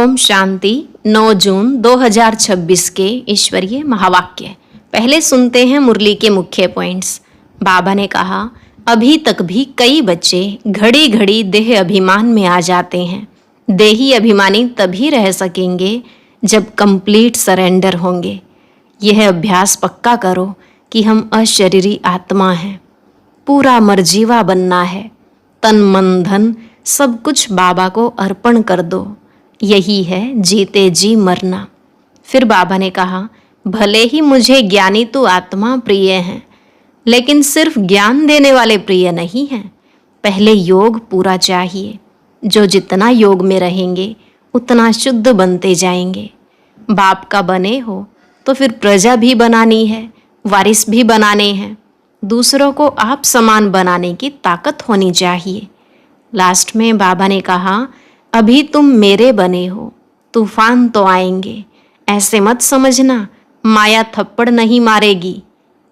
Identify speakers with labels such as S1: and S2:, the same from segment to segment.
S1: ओम शांति। 9 जून 2026 के ईश्वरीय महावाक्य। पहले सुनते हैं मुरली के मुख्य पॉइंट्स। बाबा ने कहा, अभी तक भी कई बच्चे घड़ी घड़ी देह अभिमान में आ जाते हैं। देही अभिमानी तभी रह सकेंगे जब कंप्लीट सरेंडर होंगे। यह अभ्यास पक्का करो कि हम अशरीरी आत्मा हैं। पूरा मर्जीवा बनना है। तन मन धन सब कुछ बाबा को अर्पण कर दो। यही है जीते जी मरना। फिर बाबा ने कहा, भले ही मुझे ज्ञानी तो आत्मा प्रिय हैं, लेकिन सिर्फ ज्ञान देने वाले प्रिय नहीं हैं। पहले योग पूरा चाहिए। जो जितना योग में रहेंगे उतना शुद्ध बनते जाएंगे। बाप का बने हो तो फिर प्रजा भी बनानी है, वारिस भी बनाने हैं। दूसरों को आप समान बनाने की ताकत होनी चाहिए। लास्ट में बाबा ने कहा, अभी तुम मेरे बने हो, तूफान तो आएंगे। ऐसे मत समझना माया थप्पड़ नहीं मारेगी।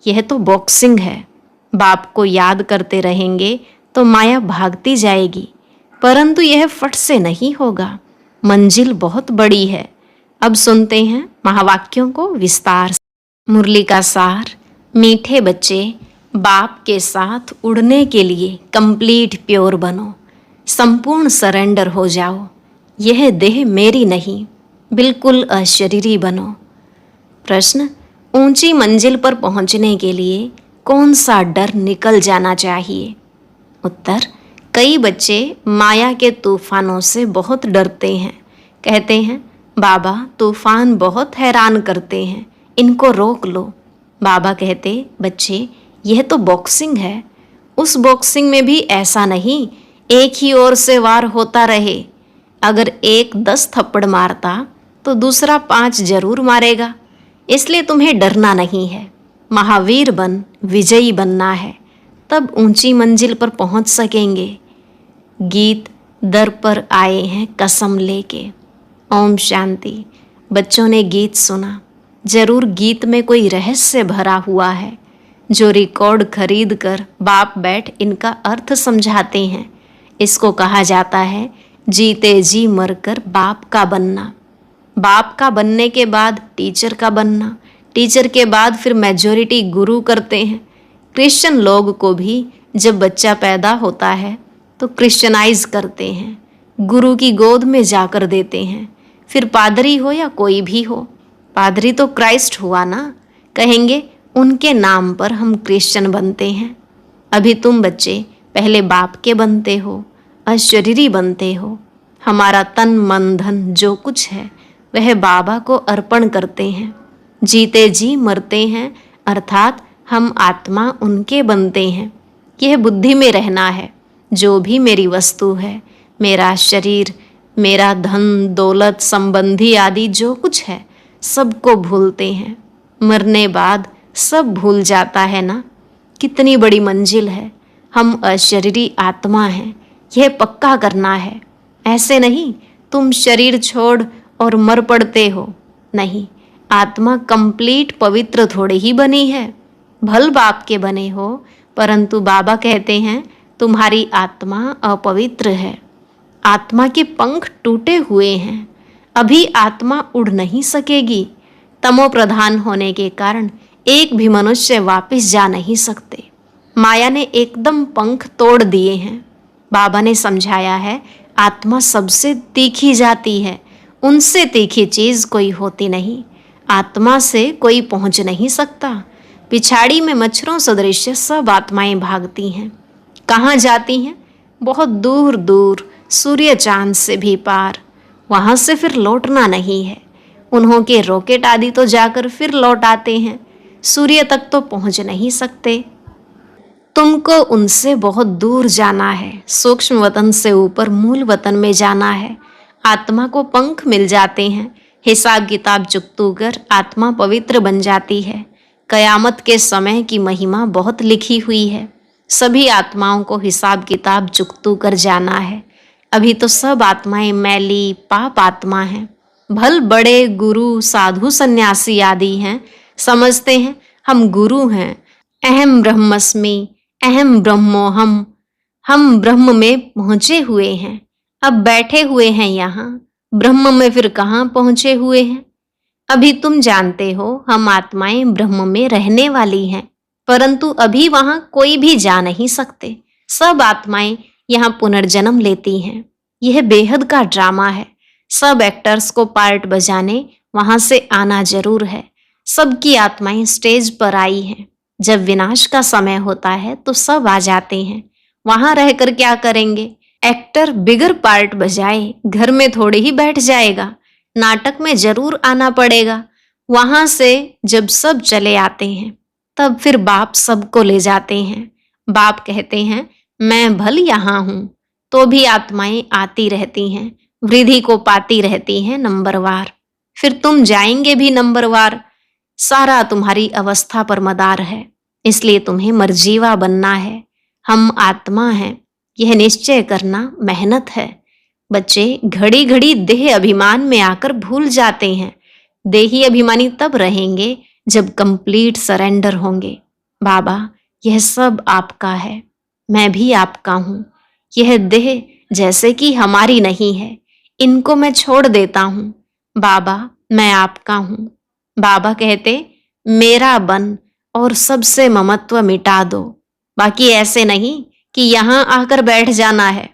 S1: यह तो बॉक्सिंग है। बाप को याद करते रहेंगे तो माया भागती जाएगी, परंतु यह फट से नहीं होगा। मंजिल बहुत बड़ी है। अब सुनते हैं महावाक्यों को विस्तार से। मुरली का सार। मीठे बच्चे, बाप के साथ उड़ने के लिए कंप्लीट प्योर बनो। संपूर्ण सरेंडर हो जाओ। यह देह मेरी नहीं, बिल्कुल अशरीरी बनो। प्रश्न, ऊंची मंजिल पर पहुंचने के लिए कौन सा डर निकल जाना चाहिए? उत्तर, कई बच्चे माया के तूफानों से बहुत डरते हैं। कहते हैं, बाबा तूफान बहुत हैरान करते हैं, इनको रोक लो। बाबा कहते, बच्चे यह तो बॉक्सिंग है। उस बॉक्सिंग में भी ऐसा नहीं एक ही ओर से वार होता रहे। अगर एक 10 थप्पड़ मारता तो दूसरा 5 जरूर मारेगा। इसलिए तुम्हें डरना नहीं है। महावीर बन विजयी बनना है, तब ऊंची मंजिल पर पहुंच सकेंगे। गीत दर पर आए हैं कसम लेके। ओम शांति। बच्चों ने गीत सुना। जरूर गीत में कोई रहस्य भरा हुआ है जो रिकॉर्ड खरीद कर बाप बैठ इनका अर्थ समझाते हैं। इसको कहा जाता है जीते जी मरकर बाप का बनना। बाप का बनने के बाद टीचर का बनना। टीचर के बाद फिर मेजॉरिटी गुरु करते हैं। क्रिश्चियन लोग को भी जब बच्चा पैदा होता है तो क्रिश्चियनाइज करते हैं, गुरु की गोद में जाकर देते हैं। फिर पादरी हो या कोई भी हो, पादरी तो क्राइस्ट हुआ ना, कहेंगे उनके नाम पर हम क्रिश्चियन बनते हैं। अभी तुम बच्चे पहले बाप के बनते हो, अशरीरी बनते हो। हमारा तन मन धन जो कुछ है वह बाबा को अर्पण करते हैं। जीते जी मरते हैं, अर्थात हम आत्मा उनके बनते हैं। यह बुद्धि में रहना है। जो भी मेरी वस्तु है, मेरा शरीर, मेरा धन दौलत संबंधी आदि जो कुछ है, सबको भूलते हैं। मरने बाद सब भूल जाता है ना। कितनी बड़ी मंजिल है। हम अशरीरी आत्मा हैं, यह पक्का करना है। ऐसे नहीं तुम शरीर छोड़ और मर पड़ते हो। नहीं, आत्मा कंप्लीट पवित्र थोड़े ही बनी है। भल बाप के बने हो, परंतु बाबा कहते हैं तुम्हारी आत्मा अपवित्र है। आत्मा के पंख टूटे हुए हैं। अभी आत्मा उड़ नहीं सकेगी। तमो प्रधान होने के कारण एक भी मनुष्य वापस जा नहीं सकते। माया ने एकदम पंख तोड़ दिए हैं। बाबा ने समझाया है, आत्मा सबसे तीखी जाती है। उनसे तीखी चीज कोई होती नहीं। आत्मा से कोई पहुंच नहीं सकता। पिछाड़ी में मच्छरों सदृश सब आत्माएं भागती हैं। कहाँ जाती हैं? बहुत दूर दूर, सूर्य चांद से भी पार। वहां से फिर लौटना नहीं है। उन्हों के रॉकेट आदि तो जाकर फिर लौट आते हैं। सूर्य तक तो पहुंच नहीं सकते। तुमको उनसे बहुत दूर जाना है। सूक्ष्म वतन से ऊपर मूल वतन में जाना है। आत्मा को पंख मिल जाते हैं। हिसाब किताब चुकतू कर आत्मा पवित्र बन जाती है। कयामत के समय की महिमा बहुत लिखी हुई है। सभी आत्माओं को हिसाब किताब चुकतू कर जाना है। अभी तो सब आत्माएं मैली पाप आत्मा हैं। भल बड़े गुरु साधु सन्यासी आदि हैं, समझते हैं हम गुरु हैं। अहम ब्रह्मस्मि, अहम ब्रह्मोहम। हम ब्रह्म में पहुंचे हुए हैं। अब बैठे हुए हैं यहाँ। ब्रह्म में फिर कहाँ पहुंचे हुए हैं? अभी तुम जानते हो हम आत्माएं ब्रह्म में रहने वाली हैं, परंतु अभी वहां कोई भी जा नहीं सकते। सब आत्माएं यहाँ पुनर्जन्म लेती हैं। यह बेहद का ड्रामा है। सब एक्टर्स को पार्ट बजाने वहां से आना जरूर है। सबकी आत्माएं स्टेज पर आई हैं। जब विनाश का समय होता है तो सब आ जाते हैं। वहां रहकर क्या करेंगे? एक्टर बिगर पार्ट बजाए घर में थोड़े ही बैठ जाएगा। नाटक में जरूर आना पड़ेगा। वहां से जब सब चले आते हैं तब फिर बाप सबको ले जाते हैं। बाप कहते हैं मैं भल यहाँ हूं, तो भी आत्माएं आती रहती हैं, वृद्धि को पाती रहती हैं नंबरवार। फिर तुम जाएंगे भी नंबरवार। सारा तुम्हारी अवस्था पर मदार है, इसलिए तुम्हें मर्जीवा बनना है। हम आत्मा हैं, यह निश्चय करना मेहनत है। बच्चे घड़ी घड़ी देह अभिमान में आकर भूल जाते हैं। देही अभिमानी तब रहेंगे जब कंप्लीट सरेंडर होंगे। बाबा, यह सब आपका है, मैं भी आपका हूँ। यह देह जैसे कि हमारी नहीं है, इनको मैं छोड़ देता हूँ। बाबा, मैं आपका हूँ। बाबा कहते मेरा बन और सबसे ममत्व मिटा दो। बाकी ऐसे नहीं कि यहाँ आकर बैठ जाना है।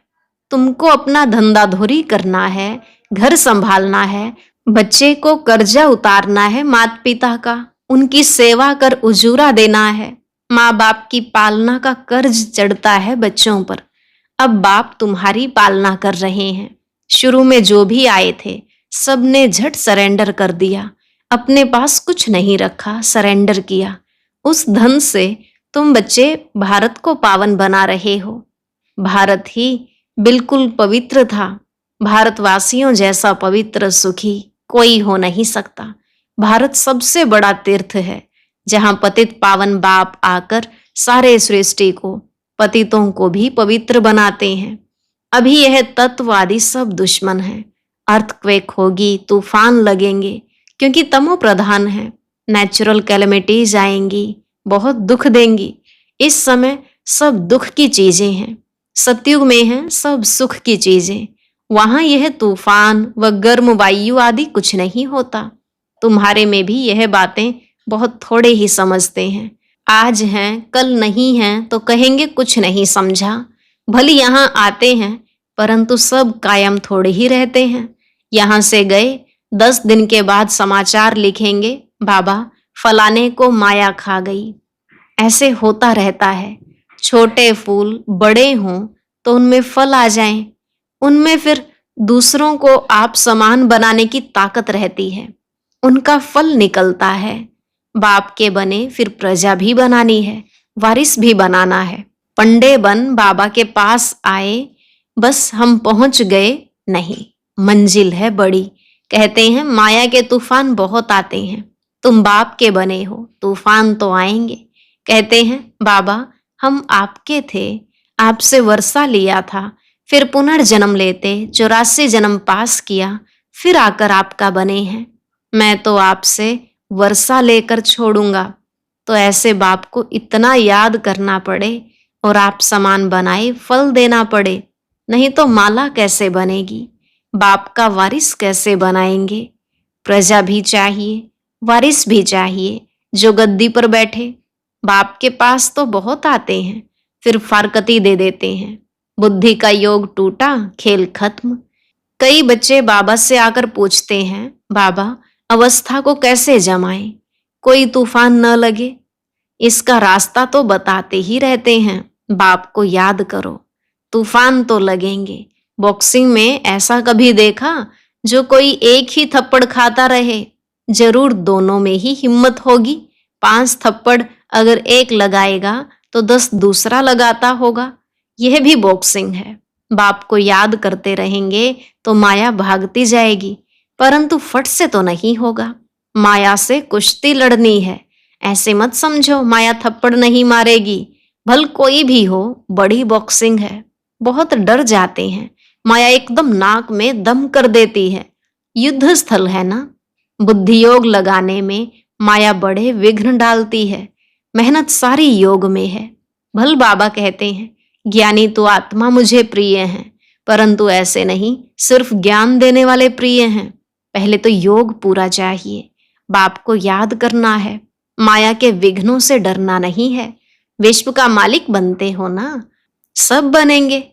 S1: तुमको अपना धंधाधोरी करना है, घर संभालना है, बच्चे को कर्जा उतारना है माता पिता का, उनकी सेवा कर उजूरा देना है। माँ बाप की पालना का कर्ज चढ़ता है बच्चों पर। अब बाप तुम्हारी पालना कर रहे हैं। शुरू में जो भी आए थे सबने झट सरेंडर कर दिया, अपने पास कुछ नहीं रखा, सरेंडर किया। उस धन से तुम बच्चे भारत को पावन बना रहे हो। भारत ही बिल्कुल पवित्र था। भारतवासियों जैसा पवित्र सुखी कोई हो नहीं सकता। भारत सबसे बड़ा तीर्थ है, जहां पतित पावन बाप आकर सारे सृष्टि को, पतितों को भी पवित्र बनाते हैं। अभी यह तत्ववादी सब दुश्मन है। अर्थक्वेक होगी, तूफान लगेंगे, क्योंकि तमो प्रधान है। नेचुरल कैलेमिटीज आएंगी, बहुत दुख देंगी। इस समय सब दुख की चीजें हैं। सतयुग में हैं सब सुख की चीजें। वहां यह तूफान व गर्म वायु आदि कुछ नहीं होता। तुम्हारे में भी यह बातें बहुत थोड़े ही समझते हैं। आज हैं कल नहीं हैं तो कहेंगे कुछ नहीं समझा। भले यहाँ आते हैं परंतु सब कायम थोड़े ही रहते हैं। यहाँ से गए 10 दिन के बाद समाचार लिखेंगे, बाबा फलाने को माया खा गई। ऐसे होता रहता है। छोटे फूल बड़े हों तो उनमें फल आ जाएं। उनमें फिर दूसरों को आप समान बनाने की ताकत रहती है। उनका फल निकलता है। बाप के बने फिर प्रजा भी बनानी है, वारिस भी बनाना है। पंडे बन बाबा के पास आए, बस हम पहुंच गए नहीं, मंजिल है बड़ी। कहते हैं माया के तूफान बहुत आते हैं। तुम बाप के बने हो, तूफान तो आएंगे। कहते हैं बाबा हम आपके थे, आपसे वर्षा लिया था, फिर पुनर्जन्म लेते 84 जन्म पास किया, फिर आकर आपका बने हैं। मैं तो आपसे वर्षा लेकर छोड़ूंगा। तो ऐसे बाप को इतना याद करना पड़े और आप समान बनाए फल देना पड़े, नहीं तो माला कैसे बनेगी? बाप का वारिस कैसे बनाएंगे? प्रजा भी चाहिए, वारिस भी चाहिए जो गद्दी पर बैठे। बाप के पास तो बहुत आते हैं, फिर फारकती दे देते हैं। बुद्धि का योग टूटा, खेल खत्म। कई बच्चे बाबा से आकर पूछते हैं, बाबा अवस्था को कैसे जमाएं, कोई तूफान न लगे? इसका रास्ता तो बताते ही रहते हैं, बाप को याद करो, तूफान तो लगेंगे। बॉक्सिंग में ऐसा कभी देखा जो कोई एक ही थप्पड़ खाता रहे? जरूर दोनों में ही हिम्मत होगी। 5 थप्पड़ अगर एक लगाएगा तो 10 दूसरा लगाता होगा। यह भी बॉक्सिंग है। बाप को याद करते रहेंगे तो माया भागती जाएगी, परंतु फट से तो नहीं होगा। माया से कुश्ती लड़नी है। ऐसे मत समझो माया थप्पड़ नहीं मारेगी। भल कोई भी हो, बड़ी बॉक्सिंग है। बहुत डर जाते हैं, माया एकदम नाक में दम कर देती है। युद्ध स्थल है ना। बुद्धि योग लगाने में माया बड़े विघ्न डालती है। मेहनत सारी योग में है। भल बाबा कहते हैं ज्ञानी तो आत्मा मुझे प्रिय है, परंतु ऐसे नहीं, सिर्फ ज्ञान देने वाले प्रिय हैं। पहले तो योग पूरा चाहिए। बाप को याद करना है। माया के विघ्नों से डरना नहीं है। विश्व का मालिक बनते हो ना, सब बनेंगे।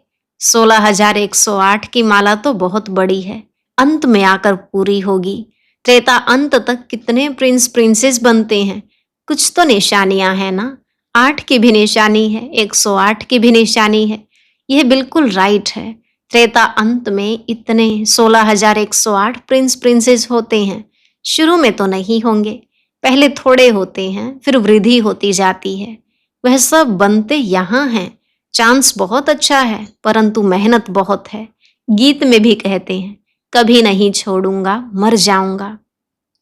S1: 16,108 की माला तो बहुत बड़ी है, अंत में आकर पूरी होगी। त्रेता अंत तक कितने प्रिंस प्रिंसेस बनते हैं, कुछ तो निशानियां हैं ना। 8 की भी निशानी है, 108 की भी निशानी है। यह बिल्कुल राइट है। त्रेता अंत में इतने 16,108 प्रिंस प्रिंसेस होते हैं। शुरू में तो नहीं होंगे, पहले थोड़े होते हैं, फिर वृद्धि होती जाती है। वह सब बनते यहाँ हैं। चांस बहुत अच्छा है, परंतु मेहनत बहुत है। गीत में भी कहते हैं, कभी नहीं छोड़ूंगा, मर जाऊंगा।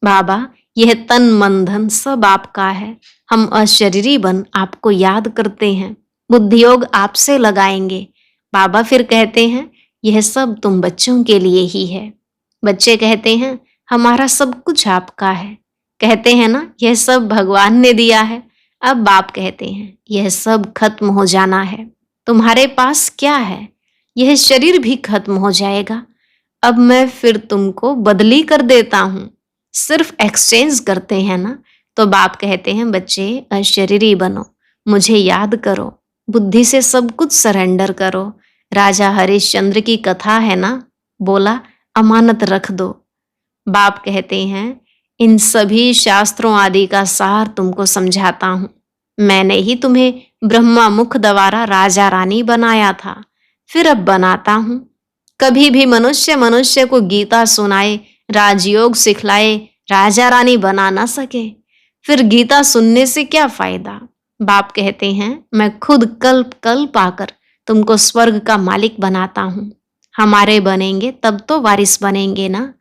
S1: बाबा, यह तन मन धन सब आपका है। हम अशरीरी बन आपको याद करते हैं, बुद्धियोग आपसे लगाएंगे। बाबा फिर कहते हैं, यह सब तुम बच्चों के लिए ही है। बच्चे कहते हैं, हमारा सब कुछ आपका है। कहते हैं ना, यह सब भगवान ने दिया है। अब बाप कहते हैं, यह सब खत्म हो जाना है। तुम्हारे पास क्या है? यह शरीर भी खत्म हो जाएगा। अब मैं फिर तुमको बदली कर देता हूँ। सिर्फ एक्सचेंज करते हैं ना। तो बाप कहते हैं, बच्चे अशरीरी बनो, मुझे याद करो, बुद्धि से सब कुछ सरेंडर करो। राजा हरिश्चंद्र की कथा है ना, बोला अमानत रख दो। बाप कहते हैं, इन सभी शास्त्रों आदि का सार तुमको समझाता हूँ। मैंने ही तुम्हें ब्रह्मा मुख द्वारा राजा रानी बनाया था, फिर अब बनाता हूँ। कभी भी मनुष्य को गीता सुनाए, राजयोग सिखलाए, राजा रानी बना ना सके, फिर गीता सुनने से क्या फायदा। बाप कहते हैं, मैं खुद कल्प कल्प आकर तुमको स्वर्ग का मालिक बनाता हूँ। हमारे बनेंगे तब तो वारिस बनेंगे ना।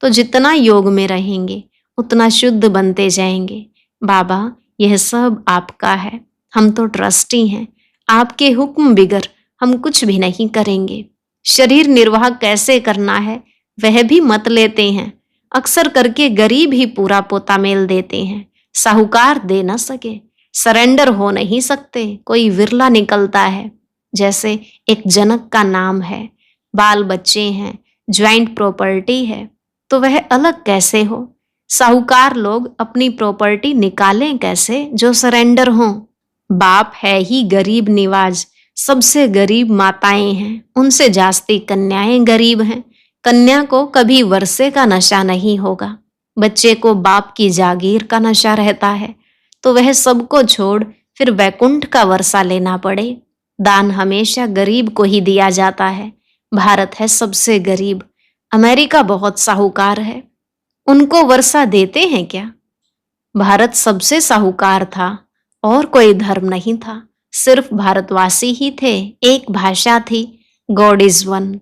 S1: तो जितना योग में रहेंगे उतना शुद्ध बनते जाएंगे। बाबा, यह सब आपका है, हम तो ट्रस्टी हैं। आपके हुक्म बिगर हम कुछ भी नहीं करेंगे। शरीर निर्वाह कैसे करना है वह भी मत लेते हैं। अक्सर करके गरीब ही पूरा पोता मेल देते हैं, साहूकार दे न सके। सरेंडर हो नहीं सकते, कोई विरला निकलता है। जैसे एक जनक का नाम है, बाल बच्चे हैं, ज्वाइंट प्रॉपर्टी है, तो वह अलग कैसे हो। साहूकार लोग अपनी प्रॉपर्टी निकालें कैसे जो सरेंडर हों। बाप है ही गरीब निवाज, सबसे गरीब माताएं हैं, उनसे जास्ती कन्याएं गरीब हैं। कन्या को कभी वर्षे का नशा नहीं होगा, बच्चे को बाप की जागीर का नशा रहता है, तो वह सबको छोड़ फिर वैकुंठ का वर्षा लेना पड़े। दान हमेशा गरीब को ही दिया जाता है। भारत है सबसे गरीब, अमेरिका बहुत साहूकार है, उनको वर्षा देते हैं क्या। भारत सबसे साहूकार था और कोई धर्म नहीं था, सिर्फ भारतवासी ही थे। एक भाषा थी, गॉड इज वन।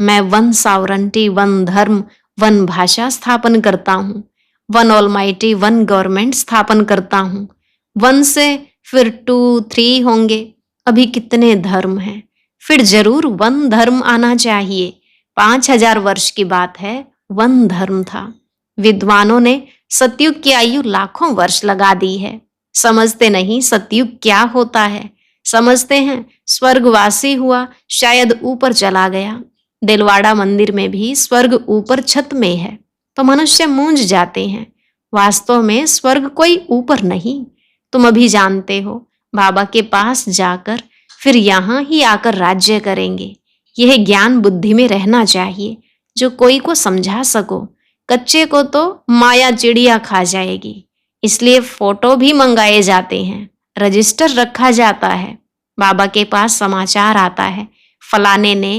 S1: मैं वन सॉवरेंटी, वन धर्म, वन भाषा स्थापन करता हूँ। वन ऑलमाइटी, वन गवर्नमेंट स्थापन करता हूँ। वन से फिर 2, 3 होंगे। अभी कितने धर्म हैं, फिर जरूर वन धर्म आना चाहिए। 5,000 वर्ष की बात है, वन धर्म था। विद्वानों ने सतयुग की आयु लाखों वर्ष लगा दी है। समझते नहीं सतयुग क्या होता है। समझते हैं स्वर्गवासी हुआ, शायद ऊपर चला गया। दिलवाड़ा मंदिर में भी स्वर्ग ऊपर छत में है, तो मनुष्य मूंझ जाते हैं। वास्तव में स्वर्ग कोई ऊपर नहीं, तुम अभी जानते हो। बाबा के पास जाकर फिर यहाँ ही आकर राज्य करेंगे। यह ज्ञान बुद्धि में रहना चाहिए, जो कोई को समझा सको। कच्चे को तो माया चिड़िया खा जाएगी, इसलिए फोटो भी मंगाए जाते हैं, रजिस्टर रखा जाता है। बाबा के पास समाचार आता है, फलाने ने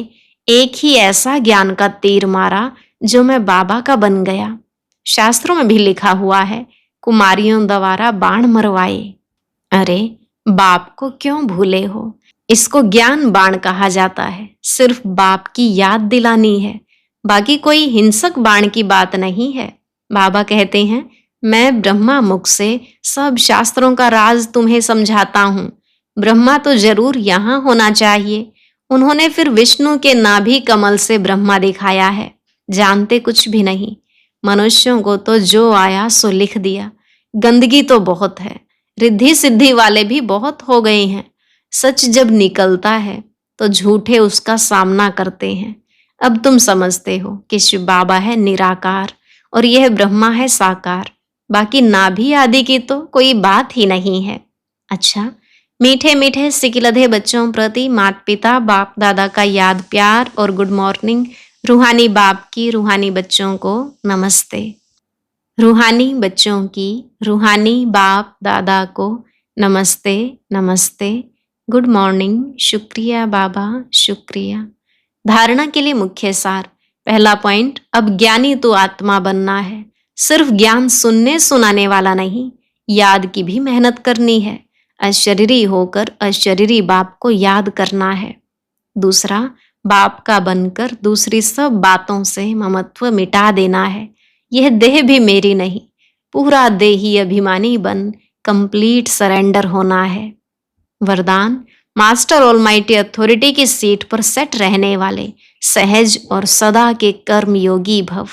S1: एक ही ऐसा ज्ञान का तीर मारा जो मैं बाबा का बन गया। शास्त्रों में भी लिखा हुआ है, कुमारियों द्वारा बाण मरवाए। अरे बाप को क्यों भूले हो। इसको ज्ञान बाण कहा जाता है, सिर्फ बाप की याद दिलानी है, बाकी कोई हिंसक बाण की बात नहीं है। बाबा कहते हैं, मैं ब्रह्मा मुख से सब शास्त्रों का राज तुम्हें समझाता हूँ। ब्रह्मा तो जरूर यहाँ होना चाहिए। उन्होंने फिर विष्णु के नाभि कमल से ब्रह्मा दिखाया है। जानते कुछ भी नहीं। मनुष्यों को तो जो आया सो लिख दिया। गंदगी तो बहुत है, रिद्धि सिद्धि वाले भी बहुत हो गए हैं। सच जब निकलता है तो झूठे उसका सामना करते हैं। अब तुम समझते हो कि शिव बाबा है निराकार और यह ब्रह्मा है साकार। बाकी नाभि आदि की तो कोई बात ही नहीं है। अच्छा, मीठे मीठे सिकिलधे बच्चों प्रति माता पिता बाप दादा का याद प्यार और गुड मॉर्निंग। रूहानी बाप की रूहानी बच्चों को नमस्ते। रूहानी बच्चों की रूहानी बाप दादा को नमस्ते नमस्ते, गुड मॉर्निंग, शुक्रिया बाबा शुक्रिया। धारणा के लिए मुख्य सार। पहला पॉइंट, अब ज्ञानी तो आत्मा बनना है। सिर्फ ज्ञान सुनने सुनाने वाला नहीं, याद की भी मेहनत करनी है। अशरीरी होकर अशरीरी बाप को याद करना है। दूसरा, बाप का बनकर दूसरी सब बातों से ममत्व मिटा देना है। यह देह भी मेरी नहीं, पूरा देही अभिमानी बन कंप्लीट सरेंडर होना है। वरदान, मास्टर ऑलमाइटी अथॉरिटी की सीट पर सेट रहने वाले सहज और सदा के कर्म योगी भव।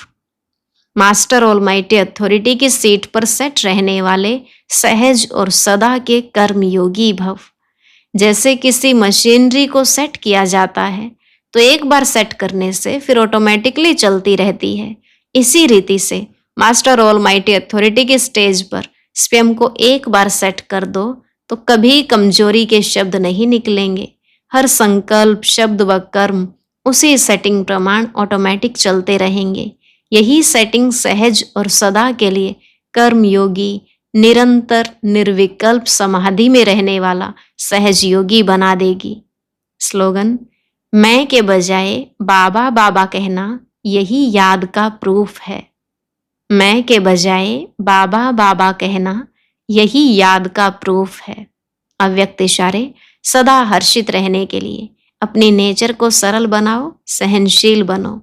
S1: मास्टर ऑलमाइटी अथॉरिटी की सीट पर सेट रहने वाले सहज और सदा के कर्म योगी भव। जैसे किसी मशीनरी को सेट किया जाता है तो एक बार सेट करने से फिर ऑटोमेटिकली चलती रहती है। इसी रीति से मास्टर ऑलमाइटी अथॉरिटी के स्टेज पर स्वयं को एक बार सेट कर दो तो कभी कमजोरी के शब्द नहीं निकलेंगे। हर संकल्प शब्द व कर्म उसी सेटिंग प्रमाण ऑटोमेटिक चलते रहेंगे। यही सेटिंग सहज और सदा के लिए कर्म योगी, निरंतर निर्विकल्प समाधि में रहने वाला सहज योगी बना देगी। स्लोगन, मैं के बजाय बाबा बाबा कहना यही याद का प्रूफ है। मैं के बजाय बाबा बाबा कहना यही याद का प्रूफ है। अव्यक्त इशारे, सदा हर्षित रहने के लिए अपनी नेचर को सरल बनाओ, सहनशील बनो।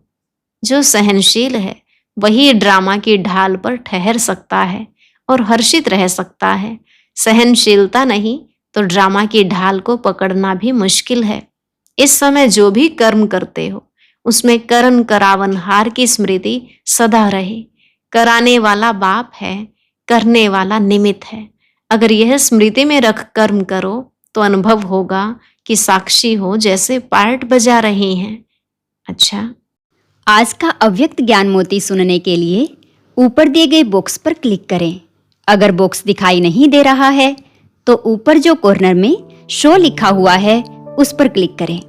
S1: जो सहनशील है वही ड्रामा की ढाल पर ठहर सकता है और हर्षित रह सकता है। सहनशीलता नहीं तो ड्रामा की ढाल को पकड़ना भी मुश्किल है। इस समय जो भी कर्म करते हो उसमें करण करावन हार की स्मृति सदा रहे। कराने वाला बाप है, करने वाला निमित्त है। अगर यह स्मृति में रख कर्म करो तो अनुभव होगा कि साक्षी हो जैसे पार्ट बजा रही हैं। अच्छा,
S2: आज का अव्यक्त ज्ञान मोती सुनने के लिए ऊपर दिए गए बॉक्स पर क्लिक करें। अगर बॉक्स दिखाई नहीं दे रहा है तो ऊपर जो कॉर्नर में शो लिखा हुआ है उस पर क्लिक करें।